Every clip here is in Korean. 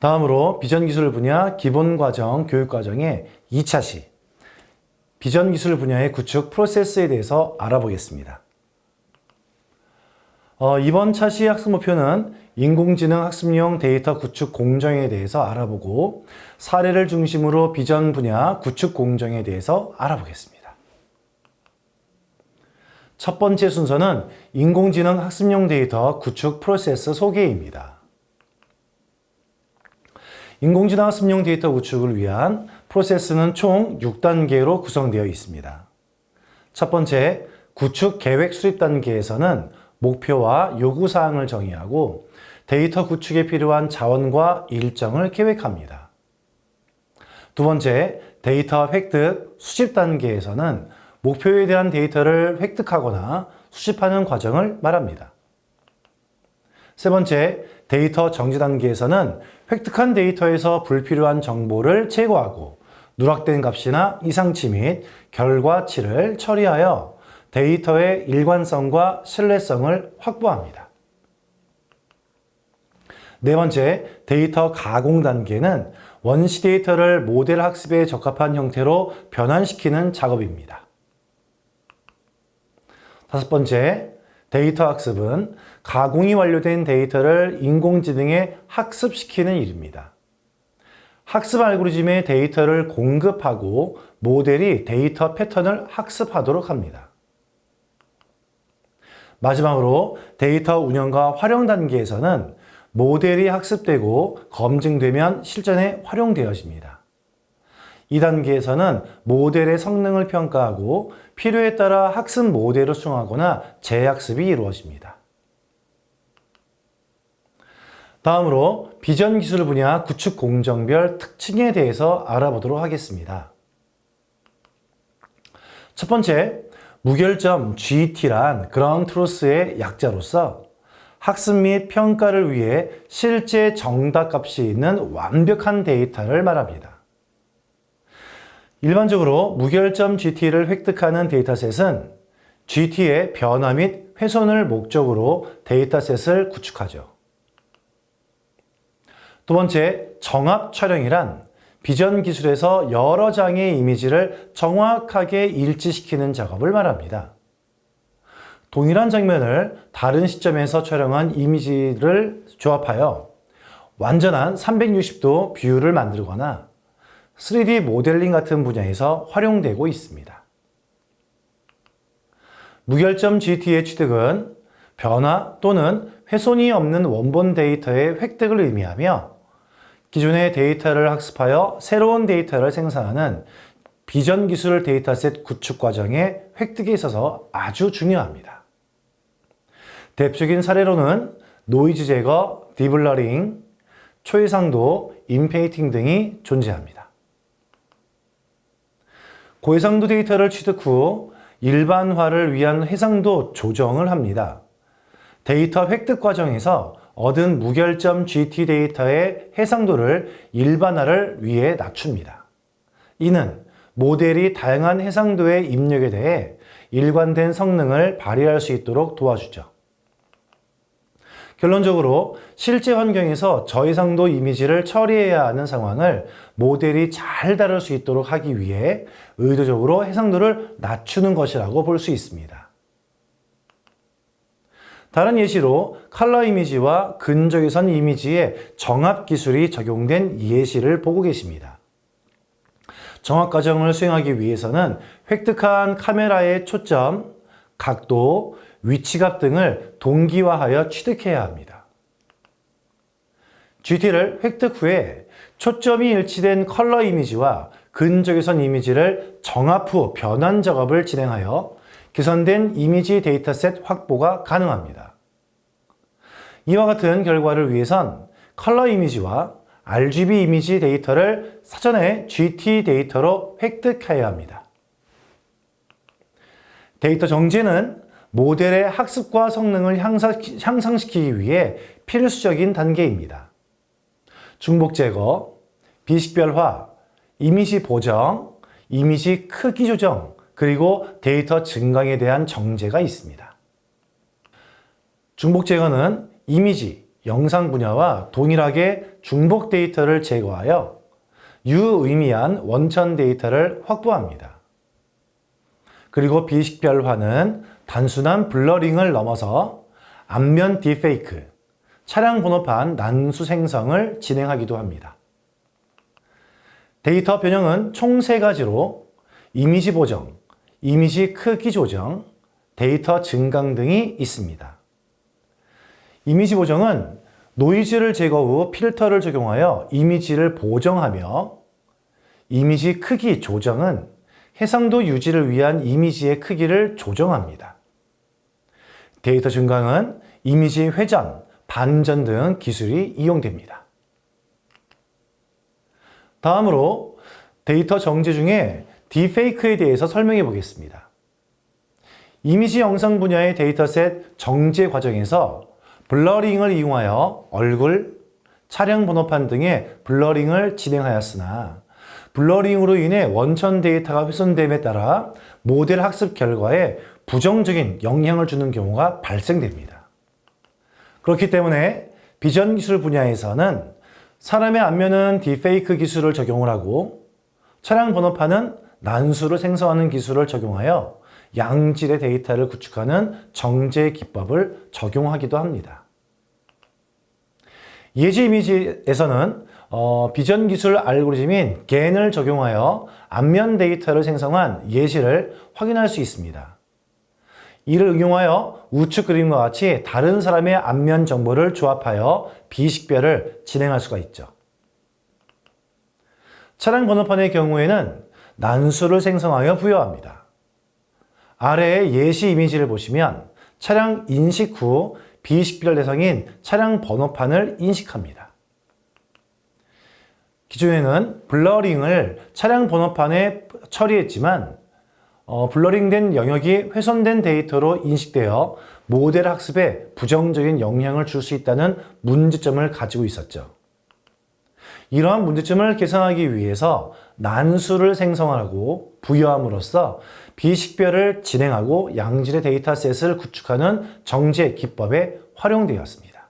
다음으로 비전기술 분야 기본과정 교육과정의 2차 시 비전기술 분야의 구축 프로세스에 대해서 알아보겠습니다. 이번 차시 학습 목표는 인공지능 학습용 데이터 구축 공정에 대해서 알아보고 사례를 중심으로 비전 분야 구축 공정에 대해서 알아보겠습니다. 첫 번째 순서는 인공지능 학습용 데이터 구축 프로세스 소개입니다. 인공지능 학습용 데이터 구축을 위한 프로세스는 총 6단계로 구성되어 있습니다. 첫 번째, 구축 계획 수립 단계에서는 목표와 요구사항을 정의하고 데이터 구축에 필요한 자원과 일정을 계획합니다. 두 번째, 데이터 획득, 수집 단계에서는 목표에 대한 데이터를 획득하거나 수집하는 과정을 말합니다. 세 번째, 데이터 정지 단계에서는 획득한 데이터에서 불필요한 정보를 제거하고 누락된 값이나 이상치 및 결과치를 처리하여 데이터의 일관성과 신뢰성을 확보합니다. 네 번째, 데이터 가공 단계는 원시 데이터를 모델 학습에 적합한 형태로 변환시키는 작업입니다. 다섯 번째, 데이터 학습은 가공이 완료된 데이터를 인공지능에 학습시키는 일입니다. 학습 알고리즘에 데이터를 공급하고 모델이 데이터 패턴을 학습하도록 합니다. 마지막으로 데이터 운영과 활용 단계에서는 모델이 학습되고 검증되면 실전에 활용되어집니다. 이 단계에서는 모델의 성능을 평가하고 필요에 따라 학습 모델을 수정하거나 재학습이 이루어집니다. 다음으로 비전 기술 분야 구축 공정별 특징에 대해서 알아보도록 하겠습니다. 첫 번째, 무결점 GT란 그라운드 트루스의 약자로서 학습 및 평가를 위해 실제 정답값이 있는 완벽한 데이터를 말합니다. 일반적으로 무결점 GT를 획득하는 데이터셋은 GT의 변화 및 훼손을 목적으로 데이터셋을 구축하죠. 두 번째, 정합 촬영이란 비전 기술에서 여러 장의 이미지를 정확하게 일치시키는 작업을 말합니다. 동일한 장면을 다른 시점에서 촬영한 이미지를 조합하여 완전한 360도 뷰를 만들거나 3D 모델링 같은 분야에서 활용되고 있습니다. 무결점 GT의 취득은 변화 또는 훼손이 없는 원본 데이터의 획득을 의미하며 기존의 데이터를 학습하여 새로운 데이터를 생산하는 비전 기술 데이터셋 구축 과정의 획득에 있어서 아주 중요합니다. 대표적인 사례로는 노이즈 제거, 딥러닝, 초해상도, 인페이팅 등이 존재합니다. 고해상도 데이터를 취득 후 일반화를 위한 해상도 조정을 합니다. 데이터 획득 과정에서 얻은 무결점 GT 데이터의 해상도를 일반화를 위해 낮춥니다. 이는 모델이 다양한 해상도의 입력에 대해 일관된 성능을 발휘할 수 있도록 도와주죠. 결론적으로 실제 환경에서 저해상도 이미지를 처리해야 하는 상황을 모델이 잘 다룰 수 있도록 하기 위해 의도적으로 해상도를 낮추는 것이라고 볼 수 있습니다. 다른 예시로 컬러 이미지와 근적외선 이미지의 정합 기술이 적용된 예시를 보고 계십니다. 정합 과정을 수행하기 위해서는 획득한 카메라의 초점, 각도, 위치값 등을 동기화하여 취득해야 합니다. GT를 획득 후에 초점이 일치된 컬러 이미지와 근적외선 이미지를 정합 후 변환 작업을 진행하여 개선된 이미지 데이터셋 확보가 가능합니다. 이와 같은 결과를 위해선 컬러 이미지와 RGB 이미지 데이터를 사전에 GT 데이터로 획득해야 합니다. 데이터 정지는 모델의 학습과 성능을 향상시키기 위해 필수적인 단계입니다. 중복 제거, 비식별화, 이미지 보정, 이미지 크기 조정, 그리고 데이터 증강에 대한 정제가 있습니다. 중복 제거는 이미지, 영상 분야와 동일하게 중복 데이터를 제거하여 유의미한 원천 데이터를 확보합니다. 그리고 비식별화는 단순한 블러링을 넘어서 안면 딥페이크, 차량 번호판 난수 생성을 진행하기도 합니다. 데이터 변형은 총 3가지로 이미지 보정, 이미지 크기 조정, 데이터 증강 등이 있습니다. 이미지 보정은 노이즈를 제거 후 필터를 적용하여 이미지를 보정하며, 이미지 크기 조정은 해상도 유지를 위한 이미지의 크기를 조정합니다. 데이터 증강은 이미지 회전, 반전 등 기술이 이용됩니다. 다음으로 데이터 정제 중에 딥페이크에 대해서 설명해 보겠습니다. 이미지 영상 분야의 데이터셋 정제 과정에서 블러링을 이용하여 얼굴, 차량 번호판 등의 블러링을 진행하였으나 블러링으로 인해 원천 데이터가 훼손됨에 따라 모델 학습 결과에 부정적인 영향을 주는 경우가 발생됩니다. 그렇기 때문에 비전 기술 분야에서는 사람의 안면은 딥페이크 기술을 적용을 하고 차량 번호판은 난수를 생성하는 기술을 적용하여 양질의 데이터를 구축하는 정제 기법을 적용하기도 합니다. 예지 이미지에서는 비전 기술 알고리즘인 겐을 적용하여 안면 데이터를 생성한 예시를 확인할 수 있습니다. 이를 응용하여 우측 그림과 같이 다른 사람의 안면 정보를 조합하여 비식별을 진행할 수가 있죠. 차량 번호판의 경우에는 난수를 생성하여 부여합니다. 아래의 예시 이미지를 보시면 차량 인식 후 비식별 대상인 차량 번호판을 인식합니다. 기존에는 블러링을 차량 번호판에 처리했지만 블러링된 영역이 훼손된 데이터로 인식되어 모델 학습에 부정적인 영향을 줄 수 있다는 문제점을 가지고 있었죠. 이러한 문제점을 개선하기 위해서 난수를 생성하고 부여함으로써 비식별을 진행하고 양질의 데이터셋을 구축하는 정제 기법에 활용되었습니다.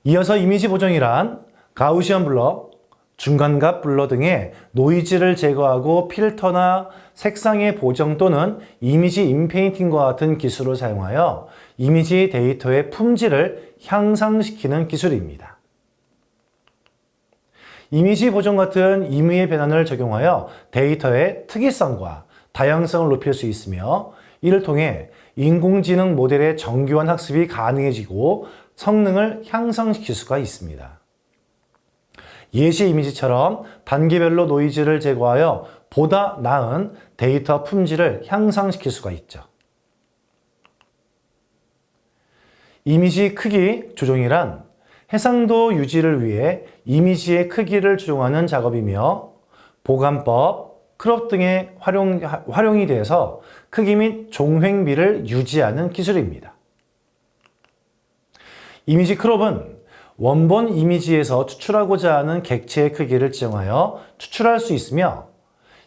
이어서 이미지 보정이란 가우시안 블러, 중간값 블러 등의 노이즈를 제거하고 필터나 색상의 보정 또는 이미지 인페인팅과 같은 기술을 사용하여 이미지 데이터의 품질을 향상시키는 기술입니다. 이미지 보정 같은 임의의 변환을 적용하여 데이터의 특이성과 다양성을 높일 수 있으며 이를 통해 인공지능 모델의 정교한 학습이 가능해지고 성능을 향상시킬 수가 있습니다. 예시 이미지처럼 단계별로 노이즈를 제거하여 보다 나은 데이터 품질을 향상시킬 수가 있죠. 이미지 크기 조정이란 해상도 유지를 위해 이미지의 크기를 조정하는 작업이며 보관법, 크롭 등의 활용이 돼서 크기 및 종횡비를 유지하는 기술입니다. 이미지 크롭은 원본 이미지에서 추출하고자 하는 객체의 크기를 지정하여 추출할 수 있으며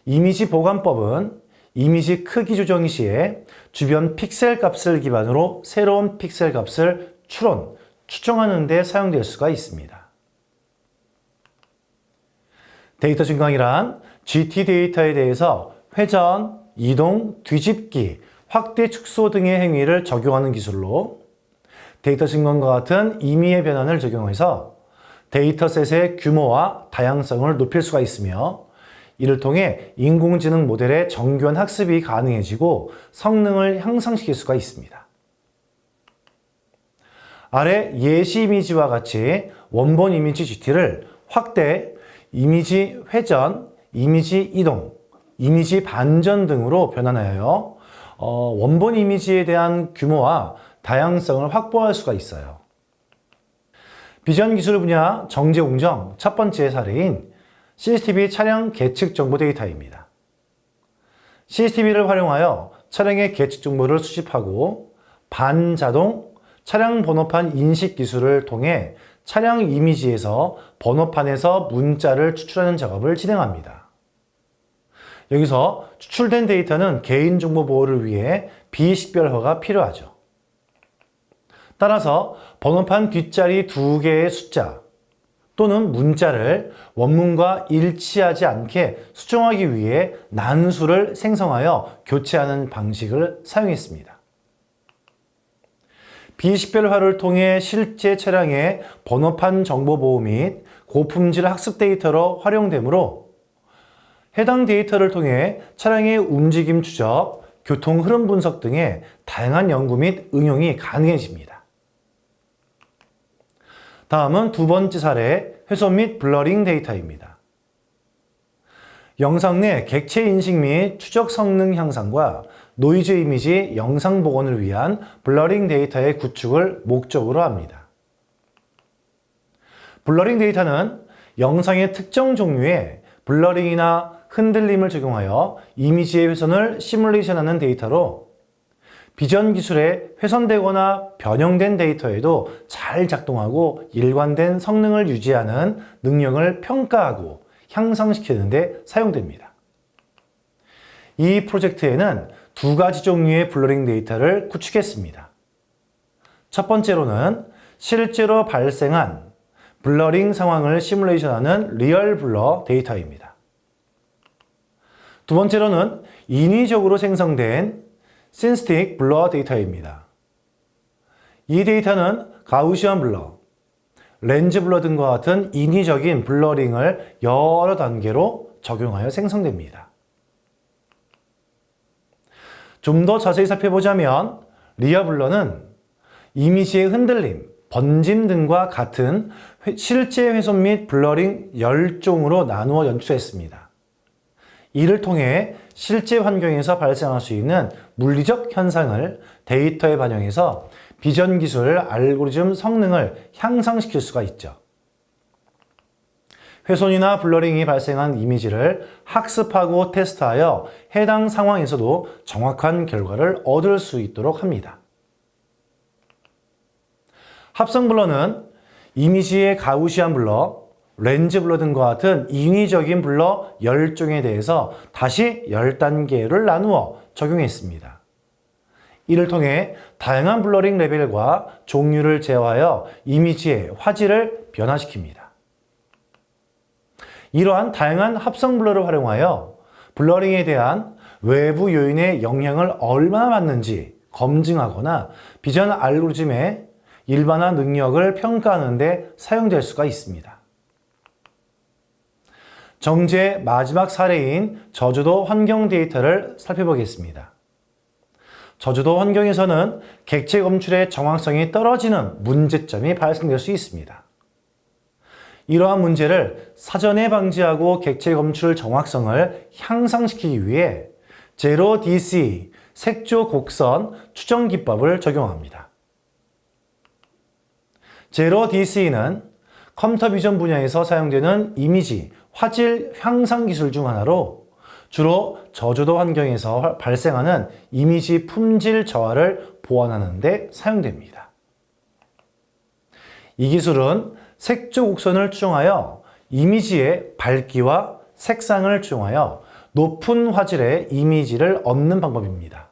이미지 보관법은 이미지 크기 조정 시에 주변 픽셀 값을 기반으로 새로운 픽셀 값을 추정하는 데 사용될 수가 있습니다. 데이터 증강이란 GT 데이터에 대해서 회전, 이동, 뒤집기, 확대, 축소 등의 행위를 적용하는 기술로 데이터 증강과 같은 임의의 변환을 적용해서 데이터셋의 규모와 다양성을 높일 수가 있으며 이를 통해 인공지능 모델의 정교한 학습이 가능해지고 성능을 향상시킬 수가 있습니다. 아래 예시 이미지와 같이 원본 이미지 GT를 확대, 이미지 회전, 이미지 이동, 이미지 반전 등으로 변환하여 원본 이미지에 대한 규모와 다양성을 확보할 수가 있어요. 비전 기술 분야 정제 공정 첫 번째 사례인 CCTV 차량 계측 정보 데이터입니다. CCTV를 활용하여 차량의 계측 정보를 수집하고 반자동 차량 번호판 인식 기술을 통해 차량 이미지에서 번호판에서 문자를 추출하는 작업을 진행합니다. 여기서 추출된 데이터는 개인정보 보호를 위해 비식별화가 필요하죠. 따라서 번호판 뒷자리 2개의 숫자 또는 문자를 원문과 일치하지 않게 수정하기 위해 난수를 생성하여 교체하는 방식을 사용했습니다. 비식별화를 통해 실제 차량의 번호판 정보 보호 및 고품질 학습 데이터로 활용되므로 해당 데이터를 통해 차량의 움직임 추적, 교통 흐름 분석 등의 다양한 연구 및 응용이 가능해집니다. 다음은 두 번째 사례, 훼손 및 블러링 데이터입니다. 영상 내 객체 인식 및 추적 성능 향상과 노이즈 이미지 영상 복원을 위한 블러링 데이터의 구축을 목적으로 합니다. 블러링 데이터는 영상의 특정 종류의 블러링이나 흔들림을 적용하여 이미지의 훼손을 시뮬레이션하는 데이터로 비전 기술에 훼손되거나 변형된 데이터에도 잘 작동하고 일관된 성능을 유지하는 능력을 평가하고 향상시키는 데 사용됩니다. 이 프로젝트에는 두 가지 종류의 블러링 데이터를 구축했습니다. 첫 번째로는 실제로 발생한 블러링 상황을 시뮬레이션하는 리얼 블러 데이터입니다. 두 번째로는 인위적으로 생성된 신스틱 블러 데이터입니다. 이 데이터는 가우시안 블러, 렌즈 블러 등과 같은 인위적인 블러링을 여러 단계로 적용하여 생성됩니다. 좀 더 자세히 살펴보자면 리어 블러는 이미지의 흔들림, 번짐 등과 같은 실제 훼손 및 블러링 10종으로 나누어 연출했습니다. 이를 통해 실제 환경에서 발생할 수 있는 물리적 현상을 데이터에 반영해서 비전 기술 알고리즘 성능을 향상시킬 수가 있죠. 훼손이나 블러링이 발생한 이미지를 학습하고 테스트하여 해당 상황에서도 정확한 결과를 얻을 수 있도록 합니다. 합성 블러는 이미지의 가우시안 블러, 렌즈 블러 등과 같은 인위적인 블러 10종에 대해서 다시 10단계를 나누어 적용했습니다. 이를 통해 다양한 블러링 레벨과 종류를 제어하여 이미지의 화질을 변화시킵니다. 이러한 다양한 합성 블러를 활용하여 블러링에 대한 외부 요인의 영향을 얼마나 받는지 검증하거나 비전 알고리즘의 일반화 능력을 평가하는 데 사용될 수가 있습니다. 정제의 마지막 사례인 저주도 환경 데이터를 살펴보겠습니다. 저주도 환경에서는 객체 검출의 정확성이 떨어지는 문제점이 발생될 수 있습니다. 이러한 문제를 사전에 방지하고 객체 검출 정확성을 향상시키기 위해 제로 DC 색조 곡선 추정 기법을 적용합니다. 제로 DC는 컴퓨터 비전 분야에서 사용되는 이미지 화질 향상 기술 중 하나로 주로 저조도 환경에서 발생하는 이미지 품질 저하를 보완하는 데 사용됩니다. 이 기술은 색조 곡선을 추정하여 이미지의 밝기와 색상을 추정하여 높은 화질의 이미지를 얻는 방법입니다.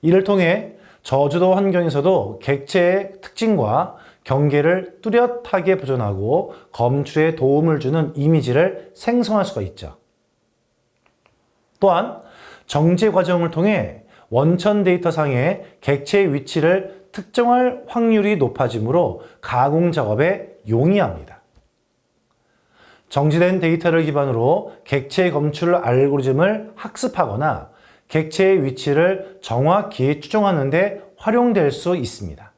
이를 통해 저조도 환경에서도 객체의 특징과 경계를 뚜렷하게 보존하고 검출에 도움을 주는 이미지를 생성할 수가 있죠. 또한 정제 과정을 통해 원천 데이터상의 객체의 위치를 특정할 확률이 높아지므로 가공 작업에 용이합니다. 정지된 데이터를 기반으로 객체 검출 알고리즘을 학습하거나 객체의 위치를 정확히 추정하는 데 활용될 수 있습니다.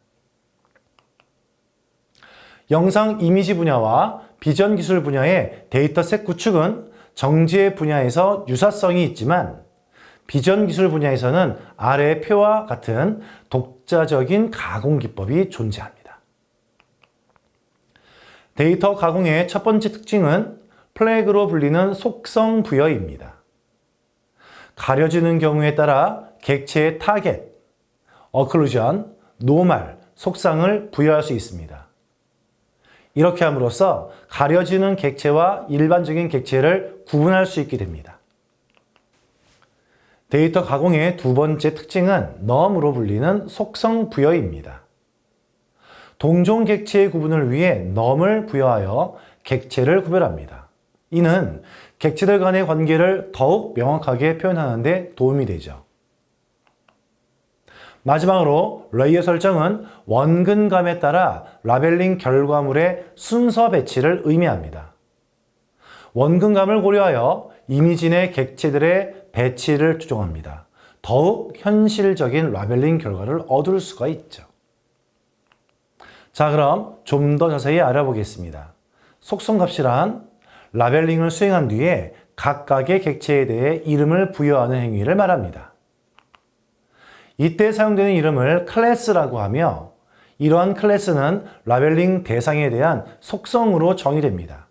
영상 이미지 분야와 비전 기술 분야의 데이터셋 구축은 정제 분야에서 유사성이 있지만 비전 기술 분야에서는 아래 표와 같은 독자적인 가공 기법이 존재합니다. 데이터 가공의 첫 번째 특징은 플래그로 불리는 속성 부여입니다. 가려지는 경우에 따라 객체의 타겟, 어클루전, 노멀, 속상을 부여할 수 있습니다. 이렇게 함으로써 가려지는 객체와 일반적인 객체를 구분할 수 있게 됩니다. 데이터 가공의 두 번째 특징은 넘으로 불리는 속성 부여입니다. 동종 객체의 구분을 위해 넘을 부여하여 객체를 구별합니다. 이는 객체들 간의 관계를 더욱 명확하게 표현하는 데 도움이 되죠. 마지막으로 레이어 설정은 원근감에 따라 라벨링 결과물의 순서 배치를 의미합니다. 원근감을 고려하여 이미지 내 객체들의 배치를 조정합니다. 더욱 현실적인 라벨링 결과를 얻을 수가 있죠. 자, 그럼 좀 더 자세히 알아보겠습니다. 속성값이란 라벨링을 수행한 뒤에 각각의 객체에 대해 이름을 부여하는 행위를 말합니다. 이때 사용되는 이름을 클래스라고 하며 이러한 클래스는 라벨링 대상에 대한 속성으로 정의됩니다.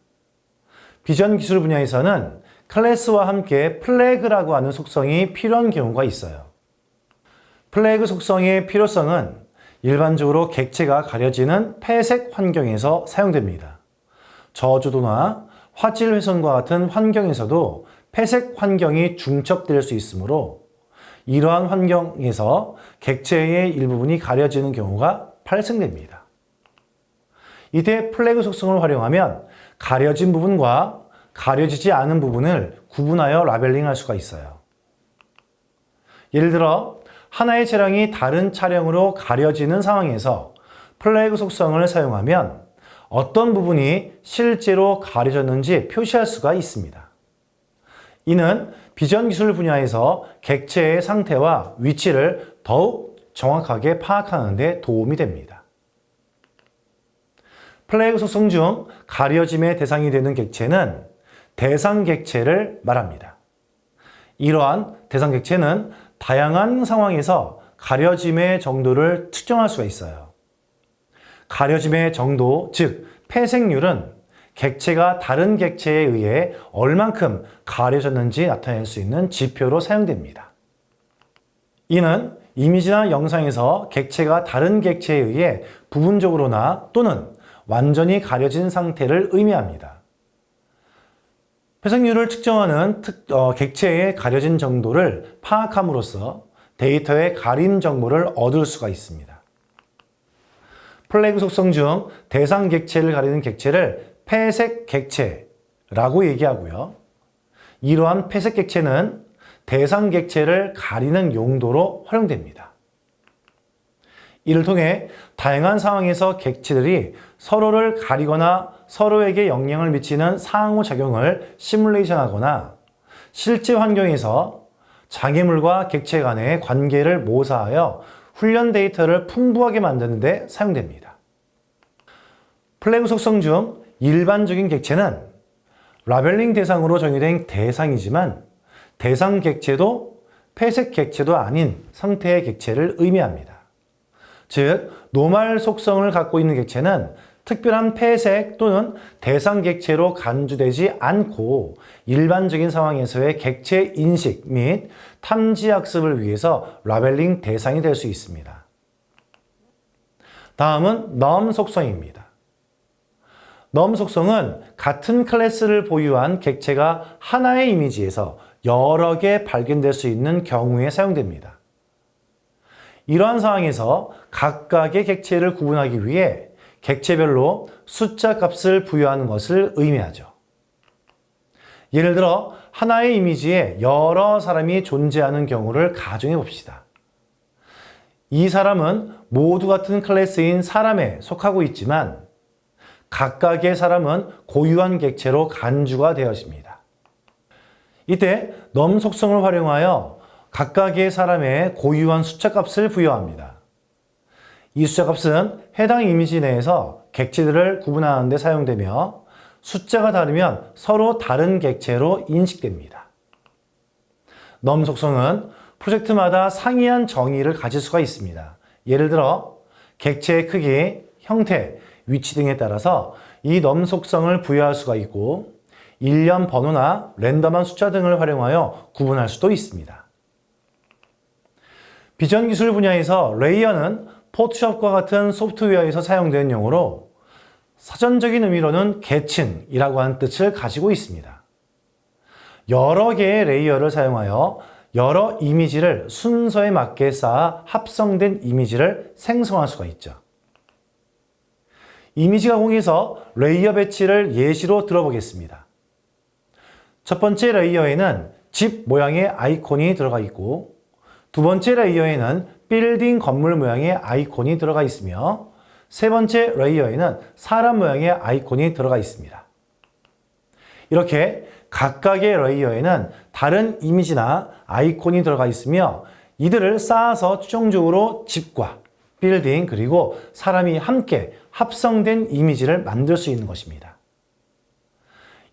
비전 기술 분야에서는 클래스와 함께 플래그라고 하는 속성이 필요한 경우가 있어요. 플래그 속성의 필요성은 일반적으로 객체가 가려지는 폐색 환경에서 사용됩니다. 저조도나 화질 훼손과 같은 환경에서도 폐색 환경이 중첩될 수 있으므로 이러한 환경에서 객체의 일부분이 가려지는 경우가 발생됩니다. 이때 플래그 속성을 활용하면 가려진 부분과 가려지지 않은 부분을 구분하여 라벨링할 수가 있어요. 예를 들어 하나의 차량이 다른 차량으로 가려지는 상황에서 플래그 속성을 사용하면 어떤 부분이 실제로 가려졌는지 표시할 수가 있습니다. 이는 비전 기술 분야에서 객체의 상태와 위치를 더욱 정확하게 파악하는 데 도움이 됩니다. 플래그 속성 중 가려짐의 대상이 되는 객체는 대상 객체를 말합니다. 이러한 대상 객체는 다양한 상황에서 가려짐의 정도를 측정할 수가 있어요. 가려짐의 정도, 즉 폐색률은 객체가 다른 객체에 의해 얼만큼 가려졌는지 나타낼 수 있는 지표로 사용됩니다. 이는 이미지나 영상에서 객체가 다른 객체에 의해 부분적으로나 또는 완전히 가려진 상태를 의미합니다. 폐색률을 측정하는 객체의 가려진 정도를 파악함으로써 데이터의 가림 정보를 얻을 수가 있습니다. 플래그 속성 중 대상 객체를 가리는 객체를 폐색 객체라고 얘기하고요. 이러한 폐색 객체는 대상 객체를 가리는 용도로 활용됩니다. 이를 통해 다양한 상황에서 객체들이 서로를 가리거나 서로에게 영향을 미치는 상호작용을 시뮬레이션하거나 실제 환경에서 장애물과 객체 간의 관계를 모사하여 훈련 데이터를 풍부하게 만드는 데 사용됩니다. 플래그 속성 중 일반적인 객체는 라벨링 대상으로 정의된 대상이지만 대상 객체도 폐색 객체도 아닌 상태의 객체를 의미합니다. 즉, 노말 속성을 갖고 있는 객체는 특별한 폐색 또는 대상 객체로 간주되지 않고 일반적인 상황에서의 객체 인식 및 탐지 학습을 위해서 라벨링 대상이 될 수 있습니다. 다음은 넘 속성입니다. 넘 속성은 같은 클래스를 보유한 객체가 하나의 이미지에서 여러 개 발견될 수 있는 경우에 사용됩니다. 이러한 상황에서 각각의 객체를 구분하기 위해 객체별로 숫자 값을 부여하는 것을 의미하죠. 예를 들어 하나의 이미지에 여러 사람이 존재하는 경우를 가정해 봅시다. 이 사람은 모두 같은 클래스인 사람에 속하고 있지만 각각의 사람은 고유한 객체로 간주가 되어집니다. 이때 넘 속성을 활용하여 각각의 사람의 고유한 숫자 값을 부여합니다. 이 숫자 값은 해당 이미지 내에서 객체들을 구분하는 데 사용되며 숫자가 다르면 서로 다른 객체로 인식됩니다. 넘 속성은 프로젝트마다 상이한 정의를 가질 수가 있습니다. 예를 들어 객체의 크기, 형태, 위치 등에 따라서 이 넘 속성을 부여할 수가 있고 일련 번호나 랜덤한 숫자 등을 활용하여 구분할 수도 있습니다. 비전 기술 분야에서 레이어는 포토샵과 같은 소프트웨어에서 사용되는 용어로 사전적인 의미로는 계층이라고 하는 뜻을 가지고 있습니다. 여러 개의 레이어를 사용하여 여러 이미지를 순서에 맞게 쌓아 합성된 이미지를 생성할 수가 있죠. 이미지 가공에서 레이어 배치를 예시로 들어보겠습니다. 첫 번째 레이어에는 집 모양의 아이콘이 들어가 있고 두 번째 레이어에는 빌딩 건물 모양의 아이콘이 들어가 있으며 세 번째 레이어에는 사람 모양의 아이콘이 들어가 있습니다. 이렇게 각각의 레이어에는 다른 이미지나 아이콘이 들어가 있으며 이들을 쌓아서 최종적으로 집과 빌딩 그리고 사람이 함께 합성된 이미지를 만들 수 있는 것입니다.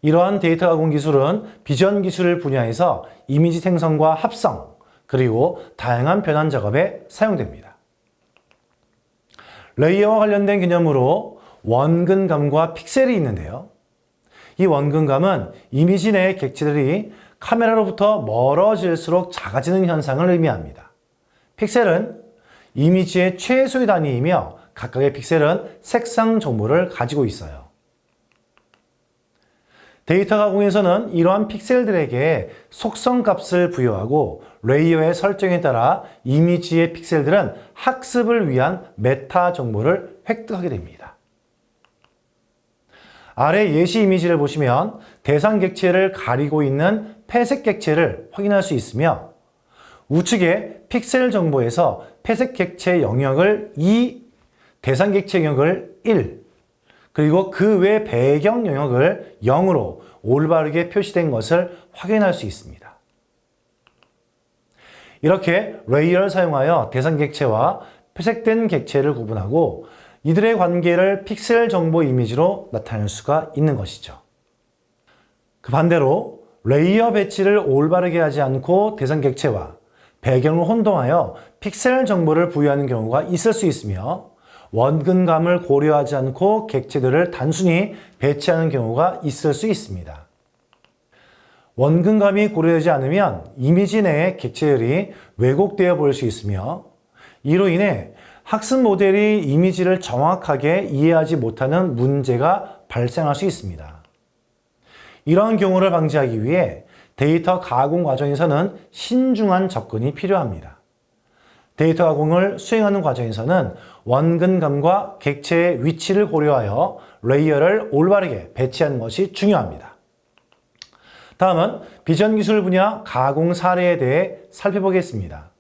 이러한 데이터 가공 기술은 비전 기술 분야에서 이미지 생성과 합성 그리고 다양한 변환 작업에 사용됩니다. 레이어와 관련된 개념으로 원근감과 픽셀이 있는데요. 이 원근감은 이미지 내의 객체들이 카메라로부터 멀어질수록 작아지는 현상을 의미합니다. 픽셀은 이미지의 최소의 단위이며 각각의 픽셀은 색상 정보를 가지고 있어요. 데이터 가공에서는 이러한 픽셀들에게 속성 값을 부여하고 레이어의 설정에 따라 이미지의 픽셀들은 학습을 위한 메타 정보를 획득하게 됩니다. 아래 예시 이미지를 보시면 대상 객체를 가리고 있는 회색 객체를 확인할 수 있으며 우측의 픽셀 정보에서 회색 객체 영역을 2, 대상 객체 영역을 1, 그리고 그 외 배경 영역을 0으로 올바르게 표시된 것을 확인할 수 있습니다. 이렇게 레이어를 사용하여 대상 객체와 회색된 객체를 구분하고 이들의 관계를 픽셀 정보 이미지로 나타낼 수가 있는 것이죠. 그 반대로 레이어 배치를 올바르게 하지 않고 대상 객체와 배경을 혼동하여 픽셀 정보를 부여하는 경우가 있을 수 있으며 원근감을 고려하지 않고 객체들을 단순히 배치하는 경우가 있을 수 있습니다. 원근감이 고려되지 않으면 이미지 내의 객체들이 왜곡되어 보일 수 있으며 이로 인해 학습 모델이 이미지를 정확하게 이해하지 못하는 문제가 발생할 수 있습니다. 이러한 경우를 방지하기 위해 데이터 가공 과정에서는 신중한 접근이 필요합니다. 데이터 가공을 수행하는 과정에서는 원근감과 객체의 위치를 고려하여 레이어를 올바르게 배치하는 것이 중요합니다. 다음은 비전 기술 분야 가공 사례에 대해 살펴보겠습니다.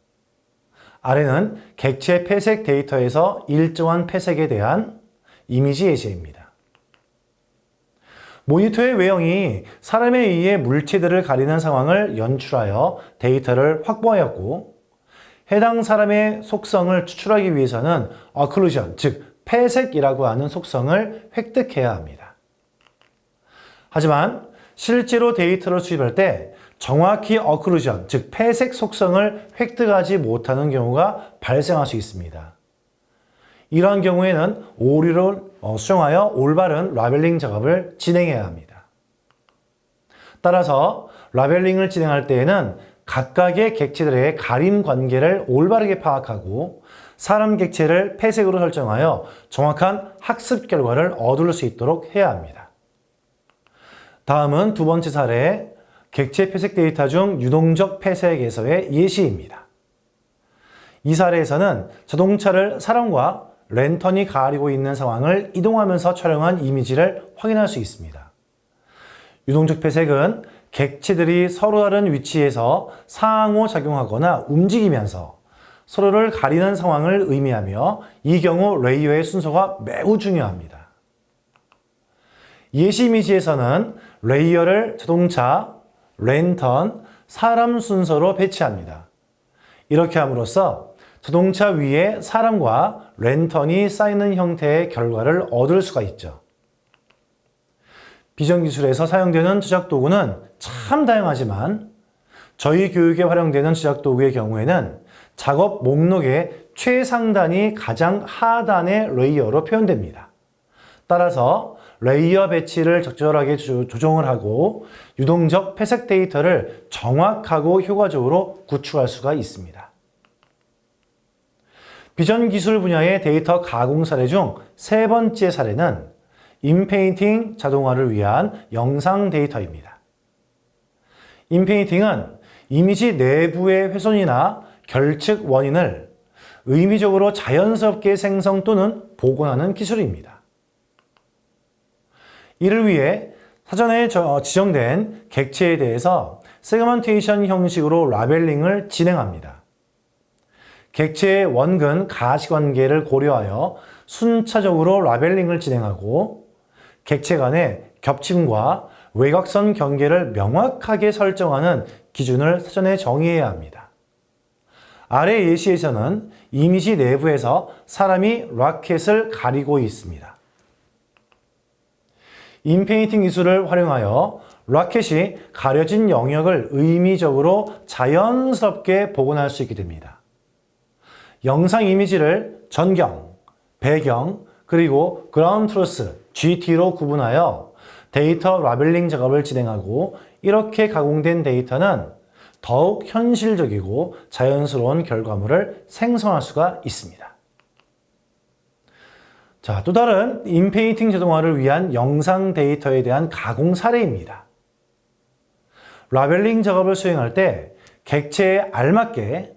아래는 객체 회색 데이터에서 일정한 회색에 대한 이미지 예시입니다. 모니터의 외형이 사람에 의해 물체들을 가리는 상황을 연출하여 데이터를 확보하였고 해당 사람의 속성을 추출하기 위해서는 occlusion, 즉 회색이라고 하는 속성을 획득해야 합니다. 하지만 실제로 데이터를 수집할 때 정확히 occlusion, 즉 회색 속성을 획득하지 못하는 경우가 발생할 수 있습니다. 이러한 경우에는 오류를 수정하여 올바른 라벨링 작업을 진행해야 합니다. 따라서 라벨링을 진행할 때에는 각각의 객체들의 가림 관계를 올바르게 파악하고 사람 객체를 회색으로 설정하여 정확한 학습 결과를 얻을 수 있도록 해야 합니다. 다음은 두 번째 사례, 객체 회색 데이터 중 유동적 회색에서의 예시입니다. 이 사례에서는 자동차를 사람과 랜턴이 가리고 있는 상황을 이동하면서 촬영한 이미지를 확인할 수 있습니다. 유동적 회색은 객체들이 서로 다른 위치에서 상호작용하거나 움직이면서 서로를 가리는 상황을 의미하며 이 경우 레이어의 순서가 매우 중요합니다. 예시 이미지에서는 레이어를 자동차, 랜턴, 사람 순서로 배치합니다. 이렇게 함으로써 자동차 위에 사람과 랜턴이 쌓이는 형태의 결과를 얻을 수가 있죠. 비전 기술에서 사용되는 제작 도구는 참 다양하지만 저희 교육에 활용되는 제작 도구의 경우에는 작업 목록의 최상단이 가장 하단의 레이어로 표현됩니다. 따라서 레이어 배치를 적절하게 조정을 하고 유동적 회색 데이터를 정확하고 효과적으로 구축할 수가 있습니다. 비전 기술 분야의 데이터 가공 사례 중 세 번째 사례는 인페인팅 자동화를 위한 영상 데이터입니다. 인페인팅은 이미지 내부의 훼손이나 결측 원인을 의미적으로 자연스럽게 생성 또는 복원하는 기술입니다. 이를 위해 사전에 지정된 객체에 대해서 세그먼테이션 형식으로 라벨링을 진행합니다. 객체의 원근 가시관계를 고려하여 순차적으로 라벨링을 진행하고 객체 간의 겹침과 외곽선 경계를 명확하게 설정하는 기준을 사전에 정의해야 합니다. 아래 예시에서는 이미지 내부에서 사람이 라켓을 가리고 있습니다. 인페인팅 기술을 활용하여 라켓이 가려진 영역을 의미적으로 자연스럽게 복원할 수 있게 됩니다. 영상 이미지를 전경, 배경, 그리고 그라운드 트루스, GT로 구분하여 데이터 라벨링 작업을 진행하고 이렇게 가공된 데이터는 더욱 현실적이고 자연스러운 결과물을 생성할 수가 있습니다. 자, 또 다른 인페인팅 자동화를 위한 영상 데이터에 대한 가공 사례입니다. 라벨링 작업을 수행할 때 객체에 알맞게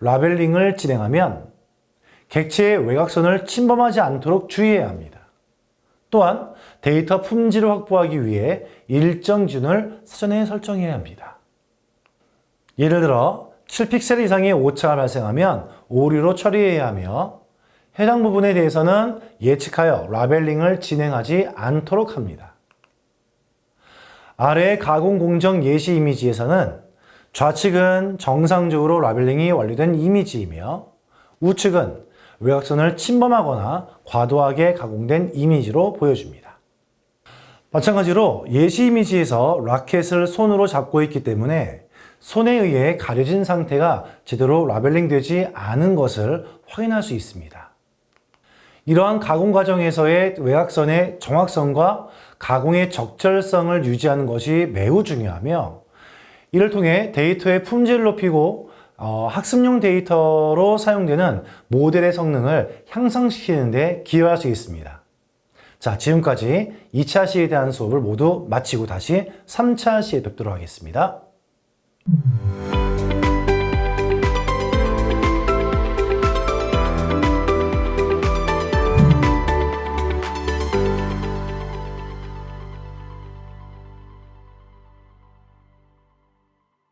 라벨링을 진행하면 객체의 외곽선을 침범하지 않도록 주의해야 합니다. 또한 데이터 품질을 확보하기 위해 일정 기준을 사전에 설정해야 합니다. 예를 들어 7픽셀 이상의 오차가 발생하면 오류로 처리해야 하며 해당 부분에 대해서는 예측하여 라벨링을 진행하지 않도록 합니다. 아래의 가공 공정 예시 이미지에서는 좌측은 정상적으로 라벨링이 완료된 이미지이며 우측은 외곽선을 침범하거나 과도하게 가공된 이미지로 보여줍니다. 마찬가지로 예시 이미지에서 라켓을 손으로 잡고 있기 때문에 손에 의해 가려진 상태가 제대로 라벨링 되지 않은 것을 확인할 수 있습니다. 이러한 가공 과정에서의 외곽선의 정확성과 가공의 적절성을 유지하는 것이 매우 중요하며 이를 통해 데이터의 품질을 높이고 학습용 데이터로 사용되는 모델의 성능을 향상시키는 데 기여할 수 있습니다. 자, 지금까지 2차 시에 대한 수업을 모두 마치고 다시 3차 시에 뵙도록 하겠습니다.